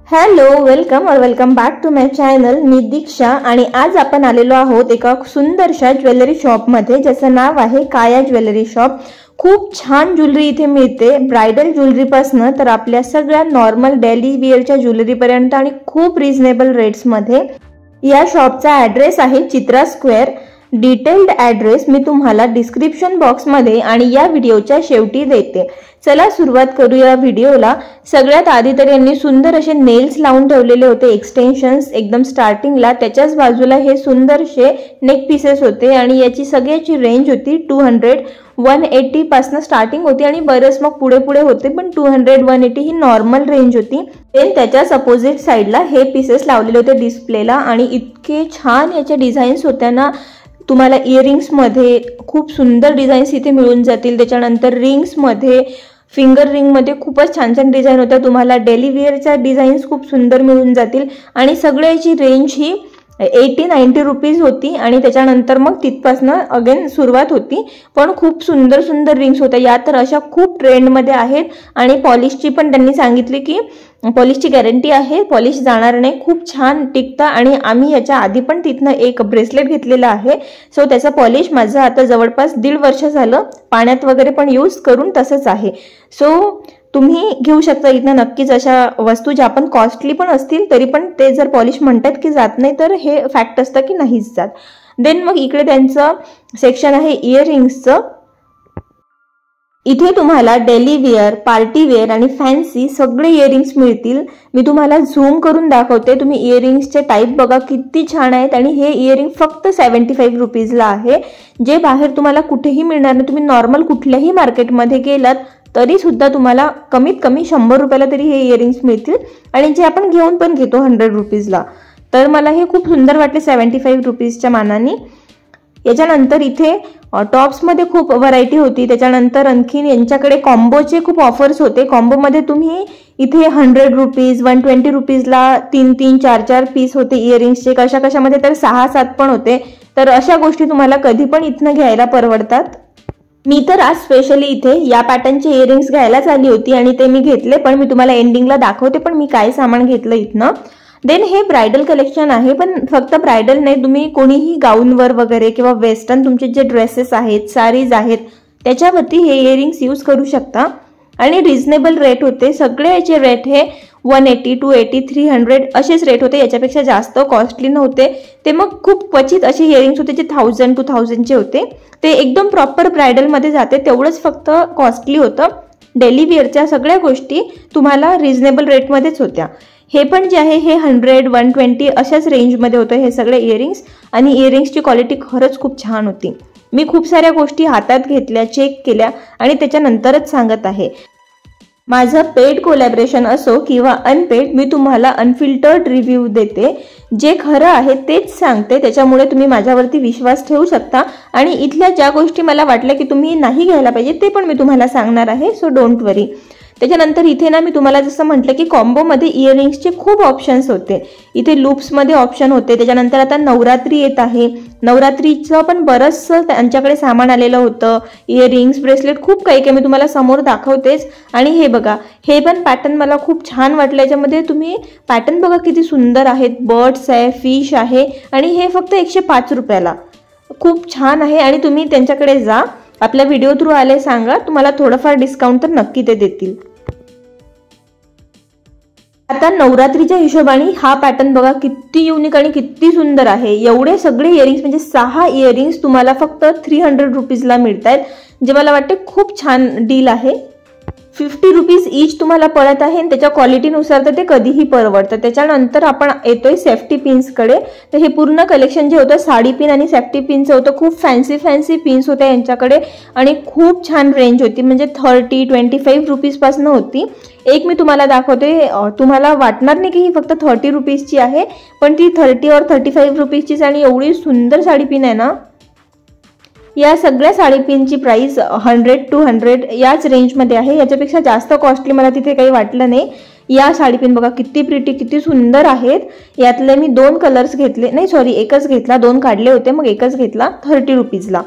Hello, welcome back to my channel. मी दीक्षा आणि आज आपण आलेलो आहोत एका सुंदरशा ज्वेलरी शॉपमध्ये ज्याचं नाव आहे काया ज्वेलरी शॉप. खूप छान ज्वेलरी इथे मिळते, ब्रायडल ज्वेलरीपासून तर आपल्या सगळ्या नॉर्मल डेली वेअरच्या ज्वेलरीपर्यंत आणि खूप रिझनेबल रेट्समध्ये. या शॉपचा ॲड्रेस आहे चित्रा स्क्वेअर. डिटेल्ड ॲड्रेस मी तुम्हाला डिस्क्रिप्शन बॉक्समध्ये आणि या व्हिडिओच्या शेवटी देते. चला सुरुवात करूया व्हिडिओला. सगळ्यात आधी तर यांनी सुंदर असे नेल्स लावून ठेवलेले होते, एक्सटेन्शन्स एकदम स्टार्टिंगला. त्याच्याच बाजूला हे सुंदरसे नेक पीसेस होते आणि याची सगळ्याची रेंज होती 200 180 पासून स्टार्टिंग होती आणि बरेच मग पुढे पुढे होते, पण 200 180 ही नॉर्मल रेंज होती. देन त्याच्याच अपोजिट साईडला हे पीसेस लावलेले होते डिस्प्लेला आणि इतके छान याच्या डिझाईन्स होत्या ना. तुम्हाला इयरिंग्समध्ये खूप सुंदर डिझाईन्स इथे मिळून जातील. त्याच्यानंतर रिंग्समध्ये, फिंगर रिंगमध्ये खूपच छान छान डिझाईन होत्या. तुम्हाला डेली वेअरच्या डिझाईन्स खूप सुंदर मिळून जातील आणि सगळ्याची रेंज ही 80-90 रुपीज होती आणि त्याच्यानंतर मग तिथपासनं अगेन सुरुवात होती. पण खूप सुंदर सुंदर रिंग्स होत्या. या तर अशा खूप ट्रेंडमध्ये आहेत आणि पॉलिशची पण त्यांनी सांगितली की पॉलिशची गॅरंटी आहे, पॉलिश जाणार नाही, खूप छान टिकतं. आणि आम्ही याच्या आधी पण तिथनं एक ब्रेसलेट घेतलेला आहे. सो त्याचं पॉलिश माझं आता जवळपास 1.5 वर्ष झालं, पाण्यात वगैरे पण यूज करून तसंच आहे. सो तुम्ही घेऊ शकता इथनं नक्कीच अशा वस्तू ज्या पण कॉस्टली पण असतील तरी पण ते जर पॉलिश म्हणतात की जात नाही तर हे फॅक्ट असतं की नाहीच जात. देन मग इकडे त्यांचं सेक्शन आहे इयरिंग्सचं. इथे तुम्हाला डेली वेअर, पार्टी वेअर आणि फॅन्सी सगळे इयरिंग्स मिळतील. मी तुम्हाला झूम करून दाखवते. तुम्ही इयरिंग्सचे टाईप बघा किती छान आहेत आणि हे इयरिंग फक्त 75 रुपीजला आहे, जे बाहेर तुम्हाला कुठेही मिळणार नाही. तुम्ही नॉर्मल कुठल्याही मार्केटमध्ये गेलात तरी सुद्धा तुम्हाला कमीत कमी 100 रुपयाला तरी हे इयरिंग्स मिळतील आणि जे आपण घेऊन पण घेतो 100 रुपीजला. तर मला हे खूप सुंदर वाटले 75 रुपीजच्या मानाने. याच्यानंतर इथे टॉप्समध्ये खूप व्हरायटी होती. त्याच्यानंतर आणखीन यांच्याकडे कॉम्बोचे खूप ऑफर्स होते. कॉम्बोमध्ये तुम्ही इथे 100 रुपीज 120 रुपीजला 3-3 4-4 पीस होते इयरिंग्सचे. कशामध्ये तर 6-7 पण होते. तर अशा गोष्टी तुम्हाला कधी पण इथनं घ्यायला परवडतात. मी तर आज स्पेशली इथे या पॅटर्नचे इयरिंग्स घ्यायलाच आली होती आणि ते मी घेतले, पण मी तुम्हाला एंडिंगला दाखवते पण मी काय सामान घेतलं इथनं. देन हे ब्रायडल कलेक्शन आहे, पण फक्त ब्रायडल नाही, तुम्ही कोणीही गाऊनवर वगैरे किंवा वेस्टर्न तुमचे जे ड्रेसेस आहेत, साडीज आहेत, त्याच्यावरती हे इयरिंग्स यूज करू शकता आणि रिझनेबल रेट होते. सगळे याचे रेट हे 180 280 300 असेच रेट होते, याच्यापेक्षा जास्त कॉस्टली नव्हते. ते मग खूप क्वचित असे इयरिंग्स होते जे 1000-2000चे होते. ते एकदम प्रॉपर ब्रायडलमध्ये जाते तेवढंच फक्त कॉस्टली होतं. डेली वेअरच्या सगळ्या गोष्टी तुम्हाला रिझनेबल रेटमध्येच होत्या. हे पण जे आहे हे 100-120 अशाच रेंजमध्ये होतं हे सगळे इयरिंग्स आणि इयरिंग्सची क्वालिटी खरंच खूप छान होती. मी खूप साऱ्या गोष्टी हातात घेतल्या, चेक केल्या आणि त्याच्यानंतरच सांगत आहे. माझं पेड कोलॅबरेशन असो किंवा अनपेड, मी तुम्हाला अनफिल्टर्ड रिव्ह्यू देते. जे खरं आहे तेच सांगते, त्याच्यामुळे तुम्ही माझ्यावरती विश्वास ठेवू शकता आणि इथल्या ज्या गोष्टी मला वाटल्या की तुम्ही नाही घ्यायला पाहिजे ते पण मी तुम्हाला सांगणार आहे. सो डोंट वरी. त्याच्यानंतर इथे ना मी तुम्हाला जसं म्हटलं की कॉम्बोमध्ये इयरिंग्सचे खूप ऑप्शन्स होते. इथे लूप्समध्ये ऑप्शन होते. त्याच्यानंतर आता नवरात्री येत आहे, नवरात्रीचं पण बरंचसं त्यांच्याकडे सामान आलेलं होतं. इयरिंग्स, ब्रेसलेट, खूप काही मी तुम्हाला समोर दाखवतेच. आणि हे बघा, हे पण पॅटर्न मला खूप छान वाटलं. याच्यामध्ये तुम्ही पॅटर्न बघा किती सुंदर आहेत. बर्ड्स आहे, फिश आहे आणि हे फक्त 105 रुपयाला. खूप छान आहे आणि तुम्ही त्यांच्याकडे जा, आपल्या व्हिडिओ थ्रू आले सांगा, तुम्हाला थोडंफार डिस्काउंट तर नक्की ते देतील. आता नवरात्रीच्या हिशोबाने हा पॅटर्न बघा किती युनिक आणि किती सुंदर आहे. एवढे सगळे इयरिंग्स म्हणजे 6 इयरिंग्स तुम्हाला फक्त 300 रुपीजला मिळत आहेत, जे मला वाटते खूप छान डील आहे. 50 रुपीज ईच तुम्हाला पडत आहे आणि त्याच्या क्वालिटीनुसार तर ते कधीही परवडतं. त्याच्यानंतर आपण येतोय सेफ्टी पिन्सकडे. तर हे पूर्ण कलेक्शन जे होतं साडी पिन आणि सेफ्टी पिनचं होतं. खूप फॅन्सी पिन्स होत्या यांच्याकडे आणि खूप छान रेंज होती, म्हणजे 30-25 रुपीजपासून होती. एक मी तुम्हाला दाखवते, तुम्हाला वाटणार नाही की ही फक्त 30 रुपीजची आहे, पण ती 30 और 35 रुपीजचीच आणि एवढी सुंदर साडी पिन आहे ना. या सगळ्या साडी पिनची प्राइस 100-200 याच रेंजमध्ये आहे, याच्यापेक्षा जास्त कॉस्टली मला तिथे काही वाटलं नाही. या साडी पिन बघा किती प्रिटी, किती सुंदर आहेत. यातले मी 2 कलर्स घेतले, नाही सॉरी एकच घेतला, 2 काढले होते मग एकच घेतला 30 रुपीजला.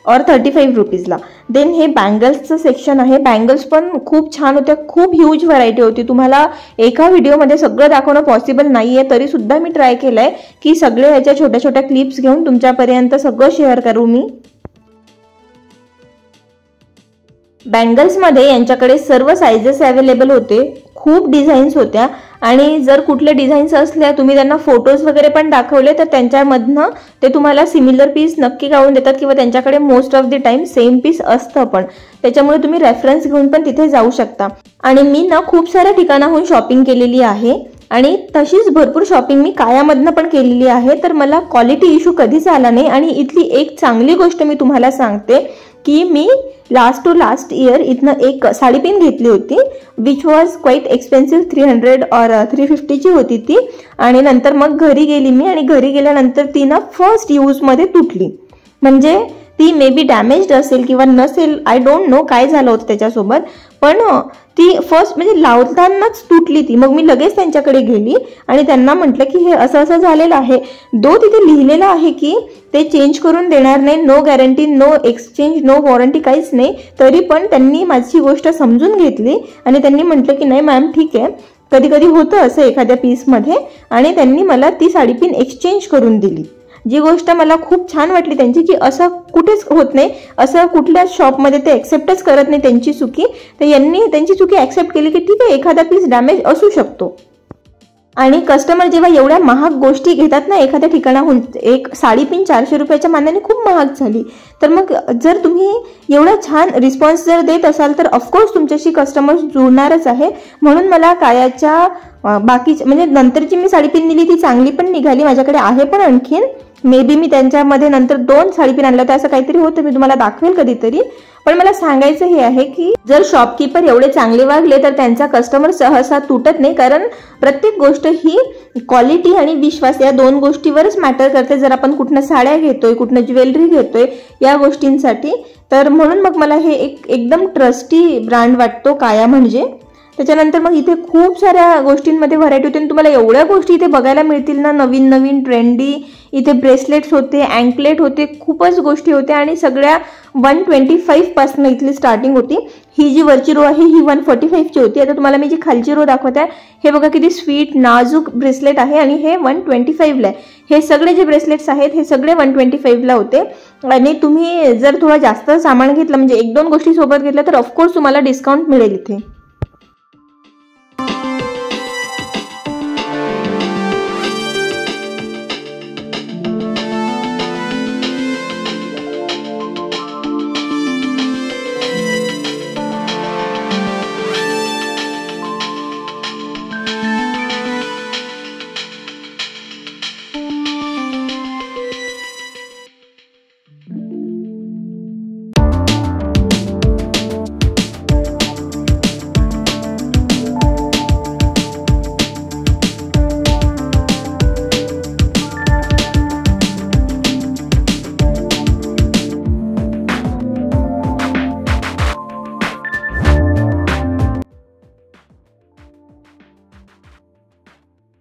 और 35 रुपीजला। देन हे बँगल्सचं सेक्शन आहे, बँगल्स पण खूप छान होत्या, खूप ह्यूज व्हरायटी होती। तुम्हाला एका व्हिडिओमध्ये सगळं दाखवणं पॉसिबल नाहीये, तरी सुद्धा मी ट्राय केलंय की सगळे ह्याच्या छोट्या छोट्या क्लिप्स घेऊन तुमच्यापर्यंत सगळं शेअर करू मी। बँगल्समध्ये यांच्याकडे सर्व साइजेस अवेलेबल होते, खूप डिझाईन्स होत्या आणि जर कुठले डिझाईन्स असल्या तुम्ही त्यांना फोटोज वगैरे पण दाखवले तर त्यांच्यामधनं ते तुम्हाला सिमिलर पीस नक्की काढून देतात किंवा त्यांच्याकडे most of the time same piece असतं पण, त्याच्यामुळे तुम्ही रेफरन्स घेऊन पण तिथे जाऊ शकता। आणि मी ना खूप साऱ्या ठिकाणाहून शॉपिंग केलेली आहे आणि तशीच भरपूर शॉपिंग मी कायामधनं पण केलेली आहे, तर मला क्वालिटी इश्यू कधीच आला नाही। आणि इथली एक चांगली गोष्ट मी तुम्हाला सांगते की मी लास्ट टू लास्ट इयर इथनं एक साडी पिन घेतली होती, विच वॉज क्वाईट एक्सपेन्सिव्ह, 300 और 350ची होती ती। आणि नंतर मग घरी गेली मी आणि घरी गेल्यानंतर ती ना फर्स्ट यूजमध्ये तुटली, म्हणजे ती मे बी डॅमेज्ड असेल किंवा नसेल, आय डोंट नो काय झालं होतं त्याच्यासोबत, पण ती फर्स्ट म्हणजे लावतानाच तुटली ती। मग मी लगेच त्यांच्याकडे गेली आणि त्यांना म्हटलं की हे असं असं झालेलं आहे, दो तिथे लिहिलेलं आहे की ते चेंज करून देणार नाही, no guarantee, no exchange, no warranty, काहीच नाही, तरी पण त्यांनी माझी गोष्ट समजून घेतली आणि त्यांनी म्हटलं की नाही मॅम ठीक आहे, कधी कधी होतं असं एखाद्या पीसमध्ये, आणि त्यांनी मला ती साडी पिन एक्सचेंज करून दिली। जी गोष्ट मला खूप छान वाटली त्यांची की असं कुठेच होत नाही, असं कुठल्या शॉपमध्ये ते ॲक्सेप्टच करत नाही त्यांची चुकी, तर यांनी त्यांची चुकी ॲक्सेप्ट केली की ठीक आहे एखादा पीस डॅमेज असू शकतो। आणि कस्टमर जेव्हा एवढ्या महाग गोष्टी घेतात ना एखाद्या ठिकाणाहून, एक साडी पिन 400 रुपयाच्या मानाने खूप महाग झाली, तर मग जर तुम्ही एवढा छान रिस्पॉन्स जर देत असाल तर ऑफकोर्स तुमच्याशी कस्टमर्स जुळणारच आहे। म्हणून मला कायाच्या बाकी म्हणजे नंतरची मी साडी पिन दिली ती चांगली पण निघाली, माझ्याकडे आहे पण आणखीन, मे बी मी त्यांच्यामध्ये नंतर 2 साडी पिन आणलं तर असं काहीतरी होतं, मी तुम्हाला दाखवेल कधीतरी। पण मला सांगायचं हे आहे की जर शॉपकीपर एवढे चांगले वागले तर त्यांचा कस्टमर सहसा तुटत नाही, कारण प्रत्येक गोष्ट ही क्वालिटी आणि विश्वास या 2 गोष्टीवरच मॅटर करते। जर आपण कुठनं साड्या घेतोय, कुठनं ज्वेलरी घेतोय या गोष्टींसाठी, तर म्हणून मग मला हे एकदम ट्रस्टी ब्रँड वाटतो काया म्हणजे। त्याच्यानंतर मग इथे खूप साऱ्या गोष्टींमध्ये व्हरायटी होती आणि तुम्हाला एवढ्या गोष्टी इथे बघायला मिळतील ना, नवीन नवीन ट्रेंडी। इथे ब्रेसलेट्स होते, अँकलेट होते, खूपच गोष्टी होत्या आणि सगळ्या 125 पासून इथली स्टार्टिंग होती। ही जी वरची रो आहे ही 145ची होती। आता तुम्हाला मी जी खालची रो दाखवत आहे हे बघा किती स्वीट नाजूक ब्रेसलेट आहे आणि हे 125ला आहे। हे सगळे जे ब्रेसलेट्स आहेत हे सगळे 125ला होते आणि तुम्ही जर थोडा जास्त सामान घेतलं म्हणजे 1-2 गोष्टी सोबत घेतल्या तर ऑफकोर्स तुम्हाला डिस्काउंट मिळेल इथे।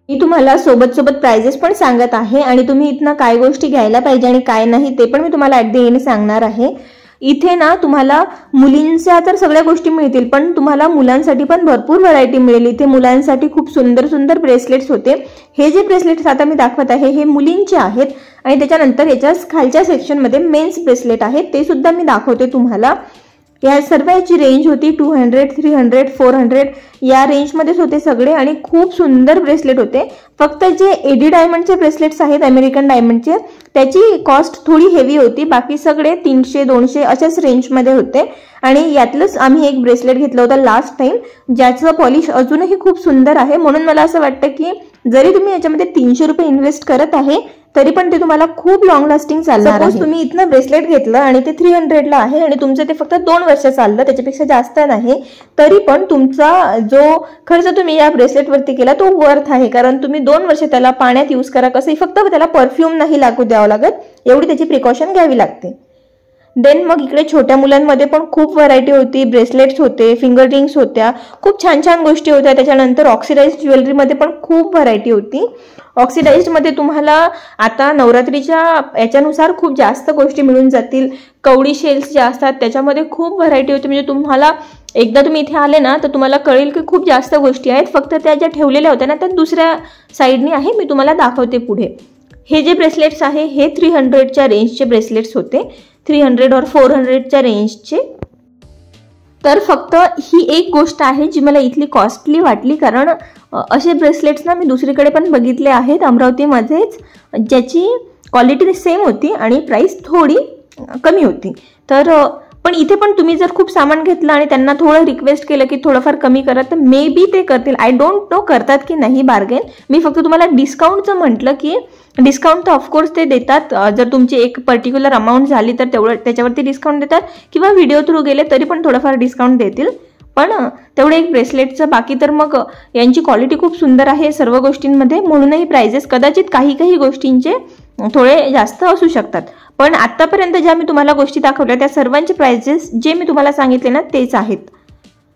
मी तुम्हाला सोबत सोबत प्राइजेस पण सांगत आहे आणि तुम्ही इथनं काय गोष्टी घ्यायला पाहिजे आणि काय नाही ते पण मी तुम्हाला ॲट द एंड सांगणार आहे। इथे ना तुम्हाला मुलींच्या तर सगळ्या गोष्टी मिळतील, पण तुम्हाला मुलांसाठी पण भरपूर व्हरायटी मिळेल। इथे मुलांसाठी खूप सुंदर सुंदर ब्रेसलेट्स होते। हे जे ब्रेसलेट्स आता मी दाखवत आहे हे मुलींचे आहेत आणि त्याच्यानंतर याच्या खालच्या सेक्शनमध्ये मेन्स ब्रेसलेट आहेत, ते सुद्धा मी दाखवते तुम्हाला। या सर्वांची रेंज होती 200, 300, 400 या रेंजमध्येच होते सगळे आणि खूप सुंदर ब्रेसलेट होते। फक्त जे एडी डायमंडचे ब्रेसलेट्स आहेत अमेरिकन डायमंडचे त्याची कॉस्ट थोडी हेवी होती, बाकी सगळे 300-200 अशाच रेंजमध्ये होते। आणि यातलंच आम्ही एक ब्रेसलेट घेतलं होतं लास्ट टाइम, ज्याचं पॉलिश अजूनही खूप सुंदर आहे। म्हणून मला असं वाटतं की जरी तुम्ही याच्यामध्ये 300 रुपये इन्व्हेस्ट करत आहे तरी पण ते तुम्हाला खूप लॉंग लास्टिंग चालणार आहे। तुम्ही इथनं ब्रेसलेट घेतलं आणि ते 300ला आहे आणि तुमचं ते फक्त 2 वर्ष चाललं, त्याच्यापेक्षा जास्त नाही, तरी पण तुमचा जो खर्च तुम्ही या ब्रेसलेट वरती केला तो वर्थ आहे, कारण तुम्ही 2 वर्ष त्याला पाण्यात यूज करा, कसंही फक्त त्याला परफ्यूम नाही लागू द्यावं लागत, एवढी त्याची प्रिकॉशन घ्यावी लागते। देन मग इकडे छोट्या मुलांमध्ये पण खूप व्हरायटी होती, ब्रेसलेट्स होते, फिंगर रिंग्स होत्या, खूप छान छान गोष्टी होत्या. त्याच्यानंतर ऑक्सिडाइज्ड ज्वेलरीमध्ये पण खूप व्हरायटी होती. ऑक्सिडाइज्डमध्ये तुम्हाला आता नवरात्रीच्या याच्यानुसार खूप जास्त गोष्टी मिळून जातील. कवडी शेल्स जे असतात त्याच्यामध्ये खूप व्हरायटी होती. म्हणजे तुम्हाला एकदा तुम्ही इथे आले ना तर तुम्हाला कळेल की खूप जास्त गोष्टी आहेत. फक्त त्या ज्या ठेवलेल्या होत्या ना त्या दुसऱ्या साईडनी आहे, मी तुम्हाला दाखवते पुढे. हे जे ब्रेसलेट्स आहे हे 300च्या रेंजचे ब्रेसलेट्स होते, 300 और 400च्या रेंजचे. तर फक्त ही एक गोष्ट आहे जी मला इथली कॉस्टली वाटली, कारण असे ब्रेसलेट्स ना मी दुसरीकडे पण बघितले आहेत अमरावतीमध्येच, ज्याची क्वालिटी सेम होती आणि प्राईस थोडी कमी होती. तर पण इथे पण तुम्ही जर खूप सामान घेतलं आणि त्यांना थोडं रिक्वेस्ट केलं की थोडंफार कमी करा तर मे बी ते करतील. आय डोंट नो करतात की नाही बार्गेन. मी फक्त तुम्हाला डिस्काउंटचं म्हटलं की डिस्काउंट तर ऑफकोर्स ते देतात. जर तुमची एक पर्टिक्युलर अमाऊंट झाली तर त्याच्यावरती डिस्काउंट देतात, किंवा व्हिडिओ थ्रू गेले तरी पण थोडंफार डिस्काउंट देतील. पण तेवढे एक ब्रेसलेटचं. बाकी तर मग यांची क्वालिटी खूप सुंदर आहे सर्व गोष्टींमध्ये, म्हणूनही प्राइजेस कदाचित काही गोष्टींचे थोडे जास्त असू शकतात. पण आतापर्यंत ज्या मी तुम्हाला गोष्टी दाखवल्या त्या सर्वांचे प्राइजेस जे मी तुम्हाला सांगितले ना तेच आहेत.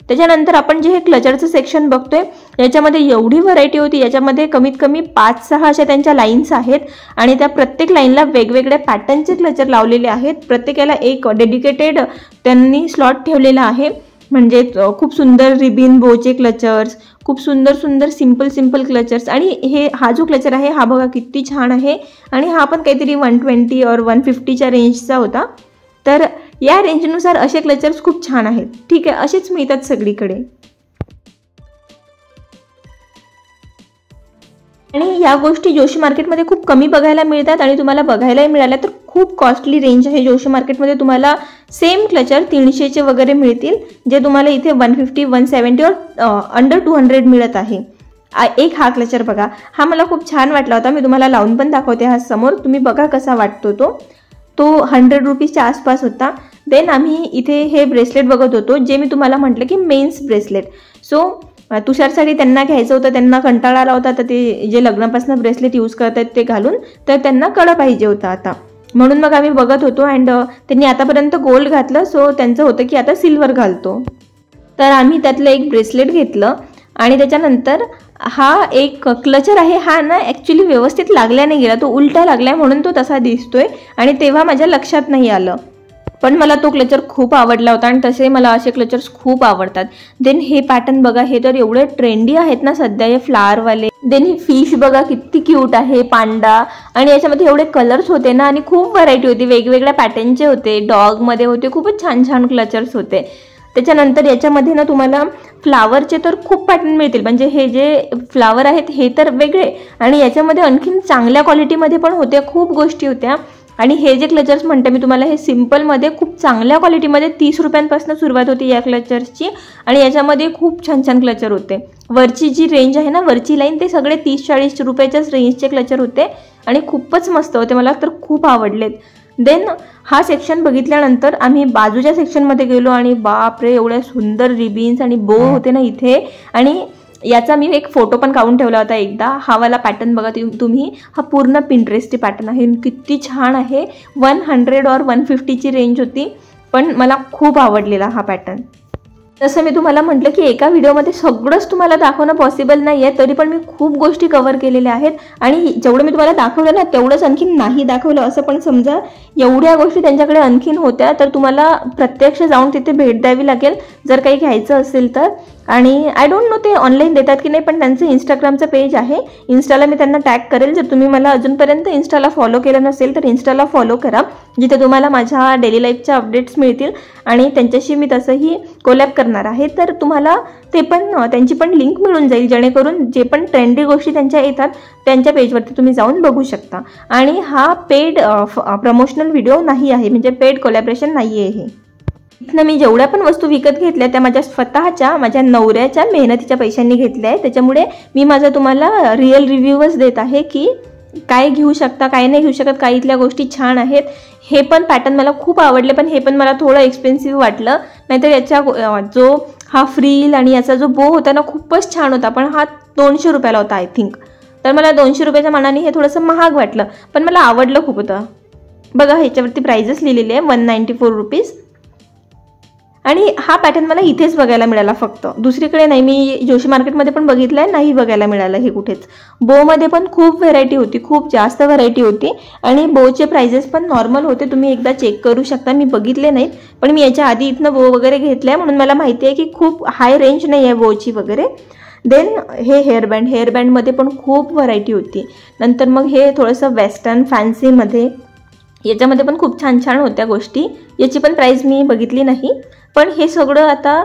त्याच्यानंतर आपण जे हे क्लचरचं सेक्शन बघतोय याच्यामध्ये एवढी व्हरायटी होती. याच्यामध्ये कमीत कमी 5-6 अशा त्यांच्या लाईन्स आहेत आणि त्या प्रत्येक लाईनला वेगवेगळ्या पॅटर्नचे क्लचर लावलेले आहेत. प्रत्येकाला एक डेडिकेटेड त्यांनी स्लॉट ठेवलेला आहे. म्हणजे खूप सुंदर रिबिन बोचे क्लचर्स, खूप सुंदर सिंपल क्लचर्स. आणि हा जो क्लचर आहे हा बघा किती छान आहे. आणि हा पण काहीतरी 120 और 150च्या रेंजचा होता. तर या रेंजनुसार असे क्लचर्स खूप छान आहेत. ठीक आहे, असेच मिळतात सगळीकडे. आणि या गोष्टी जोशी मार्केटमध्ये खूप कमी बघायला मिळतात आणि तुम्हाला बघायलाही मिळाल्या तर खूप कॉस्टली रेंज आहे. जोशी मार्केटमध्ये तुम्हाला सेम क्लचर 300चे वगैरे मिळतील, जे तुम्हाला इथे 150, 170 और अंडर 200 मिळत आहे. एक हा क्लचर बघा, हा मला खूप छान वाटला होता. मी तुम्हाला लावून पण दाखवते हा समोर, तुम्ही बघा कसा वाटतो तो 100 रुपीजच्या आसपास होता. देन आम्ही इथे हे ब्रेसलेट बघत होतो जे मी तुम्हाला म्हटलं की मेन्स ब्रेसलेट. सो तुषारसाठी त्यांना घ्यायचं होतं, त्यांना कंटाळा आला होता. तर ते जे लग्नापासून ब्रेसलेट यूज करतात ते घालून, तर त्यांना कडा पाहिजे होता आता, म्हणून मग आम्ही बघत होतो. अँड त्यांनी आतापर्यंत गोल्ड घातलं, सो त्यांचं होतं की आता सिल्वर घालतो. तर आम्ही त्यातलं एक ब्रेसलेट घेतलं. आणि त्याच्यानंतर हा एक क्लचर आहे, हा ना ॲक्च्युली व्यवस्थित लागल्या नाही गेला, तो उलटा लागलाय म्हणून तो तसा दिसतोय. आणि तेव्हा माझ्या लक्षात नाही आलं, पण मला तो क्लचर खूप आवडला होता. आणि तसे मला असे क्लचर्स खूप आवडतात. देन हे पॅटर्न बघा, हे तर एवढे ट्रेंडी आहेत ना सध्या हे फ्लावरवाले. देन ही फिश बघा किती क्यूट आहे, पांडा. आणि याच्यामध्ये एवढे कलर्स होते ना आणि खूप व्हरायटी होती, वेगवेगळ्या पॅटर्नचे होते, डॉगमध्ये होते, खूपच छान क्लचर्स होते. त्याच्यानंतर याच्यामध्ये ना तुम्हाला फ्लावरचे तर खूप पॅटर्न मिळतील. म्हणजे हे जे फ्लावर आहेत हे तर वेगळे, आणि याच्यामध्ये आणखीन चांगल्या क्वालिटीमध्ये पण होत्या, खूप गोष्टी होत्या. आणि हे जे क्लचर्स म्हणते मी तुम्हाला, हे सिम्पलमध्ये खूप चांगल्या क्वालिटीमध्ये 30 रुपयांपासून सुरुवात होती या क्लचर्सची. आणि याच्यामध्ये खूप छान क्लचर होते. वरची जी रेंज आहे ना, वरची लाईन, ते सगळे 30-40 रुपयाच्याच रेंजचे क्लचर होते आणि खूपच मस्त होते, मला तर खूप आवडलेत. देन हा सेक्शन बघितल्यानंतर आम्ही बाजूच्या सेक्शनमध्ये गेलो आणि बापरे, एवढ्या सुंदर रिबिन्स आणि बो होते ना इथे. आणि याचा मी एक फोटो पण काढून ठेवला होता एकदा. हा वाला पॅटर्न बघा तुम्ही, हा पूर्ण पिंटरेस्टी पॅटर्न आहे, किती छान आहे. 100 और 150ची रेंज होती, पण मला खूप आवडलेला हा पॅटर्न. जसं मी तुम्हाला म्हटलं की एका व्हिडिओमध्ये सगळंच तुम्हाला दाखवणं पॉसिबल नाही आहे, तरी पण मी खूप गोष्टी कव्हर केलेल्या आहेत. आणि जेवढं मी तुम्हाला दाखवलं ना तेवढंच आणखीन नाही दाखवलं असं पण समजा. एवढ्या गोष्टी त्यांच्याकडे आणखीन होत्या, तर तुम्हाला प्रत्यक्ष जाऊन तिथे भेट द्यावी लागेल जर काही घ्यायचं असेल तर. आणि आय डोंट नो ते ऑनलाईन देतात की नाही, पण त्यांचं इंस्टाग्रामचं पेज आहे, इन्स्टाला मी त्यांना टॅग करेल. जर तुम्ही मला अजूनपर्यंत इन्स्टाला फॉलो केलं नसेल तर इन्स्टाला फॉलो करा, जिथे तुम्हाला माझ्या डेली लाईफच्या अपडेट्स मिळतील. आणि त्यांच्याशी मी तसंही कोलॅब करणार आहे, तर तुम्हाला ते पण त्यांची पण लिंक मिळून जाईल, जेणेकरून जे पण ट्रेंडी गोष्टी त्यांच्या येतात त्यांच्या पेजवरती तुम्ही जाऊन बघू शकता. आणि हा पेड प्रमोशनल व्हिडिओ नाही आहे, म्हणजे पेड कोलॅबरेशन नाही आहे हे. इथनं मी जेवढ्या पण वस्तू विकत घेतल्या त्या माझ्या स्वतःच्या, माझ्या नवऱ्याच्या मेहनतीच्या पैशांनी घेतल्या आहे. त्याच्यामुळे मी माझा तुम्हाला रिअल रिव्ह्यूच देत आहे की काय घेऊ शकता, काय नाही घेऊ शकत, काही इथल्या गोष्टी छान आहेत. हे पण पॅटर्न मला खूप आवडले, पण हे पण मला थोडं एक्सपेन्सिव्ह वाटलं. नाहीतर याच्या जो हा फ्रील आणि याचा जो बो होता ना खूपच छान होता, पण हा 200 रुपयाला होता आय थिंक. तर मला 200 रुपयाच्या मानाने हे थोडंसं महाग वाटलं, पण मला आवडलं खूप होतं. बघा ह्याच्यावरती प्राइजेस लिहिलेले आहे 194 रुपीज. आणि हा पॅटर्न मला इथेच बघायला मिळाला, फक्त दुसरीकडे नाही. मी जोशी मार्केटमध्ये पण बघितलं आहे, नाही बघायला मिळालं हे कुठेच. बोमध्ये पण खूप व्हेरायटी होती, खूप जास्त व्हेरायटी होती आणि बोचे प्राइजेस पण नॉर्मल होते. तुम्ही एकदा चेक करू शकता. मी बघितले नाहीत, पण मी याच्या आधी इथनं बो वगैरे घेतलं आहे म्हणून मला माहिती आहे की खूप हाय रेंज नाही आहे बोची वगैरे. देन हे हेअरबँडमध्ये पण खूप व्हरायटी होती. नंतर मग हे थोडंसं वेस्टर्न फॅन्सीमध्ये, याच्यामध्ये पण खूप छान छान होत्या गोष्टी. याची पण प्राईस मी बघितली नाही, पण हे सगळं आता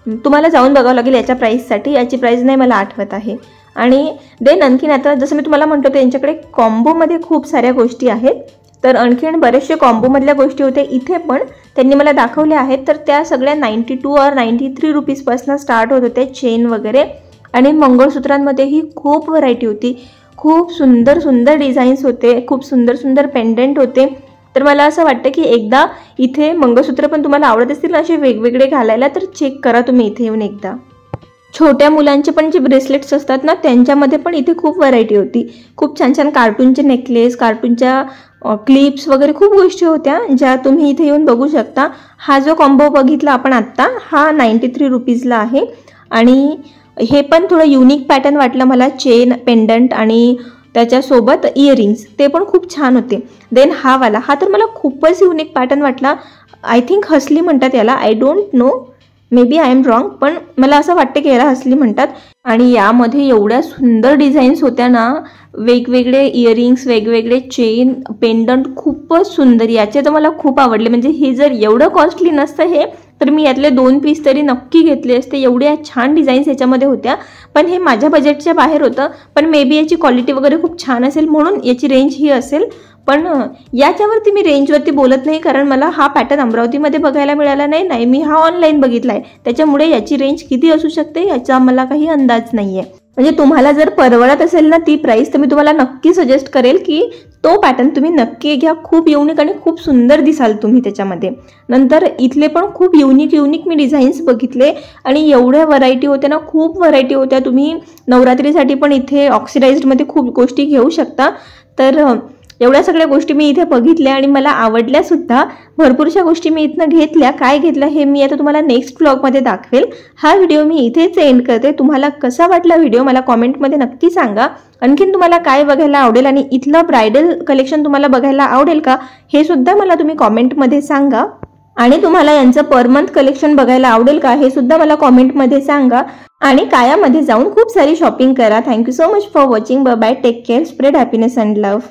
तुम्हाला जाऊन बघावं लागेल याच्या प्राईससाठी. याची प्राईस नाही मला आठवत आहे. आणि देन आणखीन आता जसं मी तुम्हाला म्हणतो त्यांच्याकडे कॉम्बोमध्ये खूप साऱ्या गोष्टी आहेत, तर आणखीन बरेचसे कॉम्बोमधल्या गोष्टी होत्या इथे पण त्यांनी मला दाखवल्या आहेत. तर त्या सगळ्या 92 और 93 रुपीजपासून स्टार्ट होत होत्या चेन वगैरे. आणि मंगळसूत्रांमध्येही खूप व्हरायटी होती, खूप सुंदर सुंदर डिझाईन्स होते, खूप सुंदर सुंदर पेंडंट होते. तर मला असं वाटतं की एकदा इथे मंगळसूत्र पण तुम्हाला आवडत असतील असे वेगवेगळे घालायला, तर चेक करा तुम्ही इथे येऊन एकदा. छोट्या मुलांचे पण जे ब्रेसलेट्स असतात ना त्यांच्यामध्ये पण इथे खूप व्हरायटी होती. खूप छान छान कार्टूनचे नेकलेस, कार्टूनच्या क्लिप्स वगैरे खूप गोष्टी होत्या ज्या तुम्ही इथे येऊन बघू शकता. हा जो कॉम्बो बघितला आपण आत्ता हा 93 रुपीजला आहे. आणि हे पण थोडं युनिक पॅटर्न वाटलं मला, चेन पेंडंट आणि त्याच्यासोबत इयरिंग्स, ते पण खूप छान होते. देन हा वाला, हा तर मला खूपच युनिक पॅटर्न वाटला. आय थिंक हसली म्हणतात याला, I don't know, maybe I am wrong, पण मला असं वाटतं की याला हसली म्हणतात. आणि यामध्ये एवढ्या सुंदर डिझाईन्स होत्या ना, वेगवेगळे इयरिंग्स, वेगवेगळे चेन पेंडंट, खूपच सुंदर. याचे तर मला खूप आवडले. म्हणजे हे जर एवढं कॉस्टली नसतं हे, तर मी यातले 2 पीस तरी नक्की घेतले असते. एवढ्या छान डिझाईन्स याच्यामध्ये होत्या, पण हे माझ्या बजेटच्या बाहेर होतं. पण मे बी याची क्वालिटी वगैरे खूप छान असेल म्हणून याची रेंज ही असेल. पण याच्यावरती मी रेंजवरती बोलत नाही, कारण मला हा पॅटर्न अमरावतीमध्ये बघायला मिळाला नाही, मी हा ऑनलाईन बघितला आहे. त्याच्यामुळे याची रेंज किती असू शकते याचा मला काही अंदाज नाही आहे. म्हणजे तुम्हाला जर परवडत असेल ना ती प्राईस, तर मी तुम्हाला नक्की सजेस्ट करेल की तो पॅटर्न तुम्ही नक्की घ्या. खूप युनिक आणि खूप सुंदर दिसाल तुम्ही त्याच्यामध्ये. नंतर इथले पण खूप युनिक मी डिझाईन्स बघितले आणि एवढ्या व्हरायटी होत्या ना, खूप व्हरायटी होत्या. तुम्ही नवरात्रीसाठी पण इथे ऑक्सिडाइज्डमध्ये खूप गोष्टी घेऊ शकता. तर एवढ्या सगळ्या गोष्टी मी इथे बघितल्या आणि मला आवडल्या सुद्धा. भरपूरशा गोष्टी मी इथनं घेतल्या. काय घेतलं हे मी आता तुम्हाला नेक्स्ट व्लॉगमध्ये दाखवेल. हा व्हिडिओ मी इथेच एंड करते. तुम्हाला कसा वाटला व्हिडिओ मला कॉमेंटमध्ये नक्की सांगा. आणखीन तुम्हाला काय बघायला आवडेल आणि इथलं ब्रायडल कलेक्शन तुम्हाला बघायला आवडेल का हे सुद्धा मला तुम्ही कॉमेंटमध्ये सांगा. आणि तुम्हाला यांचं पर मंथ कलेक्शन बघायला आवडेल का हे सुद्धा मला कॉमेंटमध्ये सांगा. आणि कायामध्ये जाऊन खूप सारी शॉपिंग करा. Thank you so much for watching. Bye bye, take care, spread happiness and love.